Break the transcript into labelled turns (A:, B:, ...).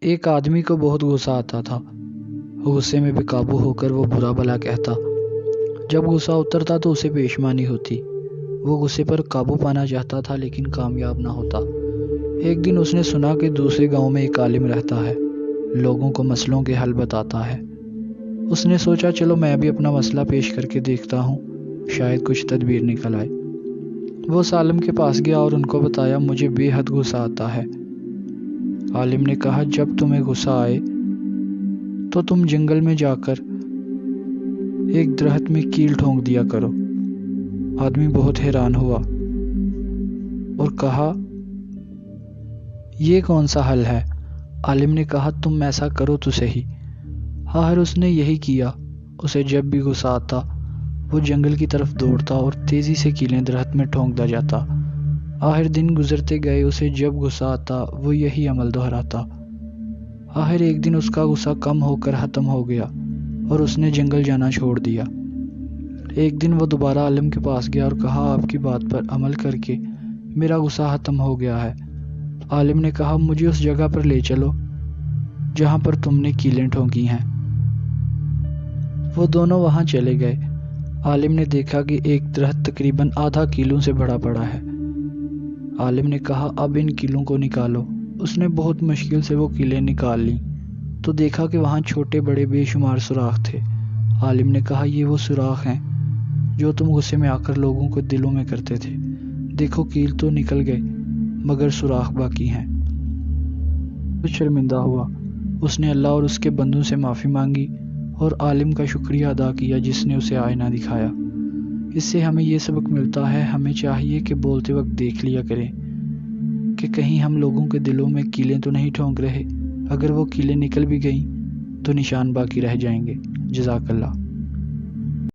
A: ایک آدمی کو بہت غصہ آتا تھا۔ غصے میں بے قابو ہو کر وہ برا بھلا کہتا۔ جب غصہ اترتا تو اسے پشیمانی ہوتی۔ وہ غصے پر قابو پانا چاہتا تھا لیکن کامیاب نہ ہوتا۔ ایک دن اس نے سنا کہ دوسرے گاؤں میں ایک عالم رہتا ہے، لوگوں کو مسئلوں کے حل بتاتا ہے۔ اس نے سوچا چلو میں بھی اپنا مسئلہ پیش کر کے دیکھتا ہوں، شاید کچھ تدبیر نکل آئے۔ وہ اس عالم کے پاس گیا اور ان کو بتایا مجھے بے حد غصہ آتا ہے۔ عالم نے کہا جب تمہیں غصہ آئے تو تم جنگل میں جا کر ایک درخت میں کیل ٹھونک دیا کرو۔ آدمی بہت حیران ہوا اور کہا یہ کون سا حل ہے؟ عالم نے کہا تم ایسا کرو تو صحیح۔ آخر اس نے یہی کیا۔ اسے جب بھی غصہ آتا وہ جنگل کی طرف دوڑتا اور تیزی سے کیلیں درخت میں ٹھونکتا جاتا۔ آخر دن گزرتے گئے، اسے جب غصہ آتا وہ یہی عمل دہراتا۔ آخر ایک دن اس کا غصہ کم ہو کر ختم ہو گیا اور اس نے جنگل جانا چھوڑ دیا۔ ایک دن وہ دوبارہ عالم کے پاس گیا اور کہا آپ کی بات پر عمل کر کے میرا غصہ ختم ہو گیا ہے۔ عالم نے کہا مجھے اس جگہ پر لے چلو جہاں پر تم نے کیلیں ٹھونکی ہیں۔ وہ دونوں وہاں چلے گئے۔ عالم نے دیکھا کہ ایک درخت تقریباً آدھا کیلوں سے بڑا پڑا ہے۔ عالم نے کہا اب ان کیلوں کو نکالو۔ اس نے بہت مشکل سے وہ کیلیں نکال لیں تو دیکھا کہ وہاں چھوٹے بڑے بے شمار سوراخ تھے۔ عالم نے کہا یہ وہ سوراخ ہیں جو تم غصے میں آ کر لوگوں کو دلوں میں کرتے تھے۔ دیکھو کیل تو نکل گئے مگر سوراخ باقی ہیں۔ وہ شرمندہ ہوا۔ اس نے اللہ اور اس کے بندوں سے معافی مانگی اور عالم کا شکریہ ادا کیا جس نے اسے آئینہ دکھایا۔ اس سے ہمیں یہ سبق ملتا ہے، ہمیں چاہیے کہ بولتے وقت دیکھ لیا کریں کہ کہیں ہم لوگوں کے دلوں میں کیلیں تو نہیں ٹھونک رہے۔ اگر وہ کیلیں نکل بھی گئیں تو نشان باقی رہ جائیں گے۔ جزاک اللہ۔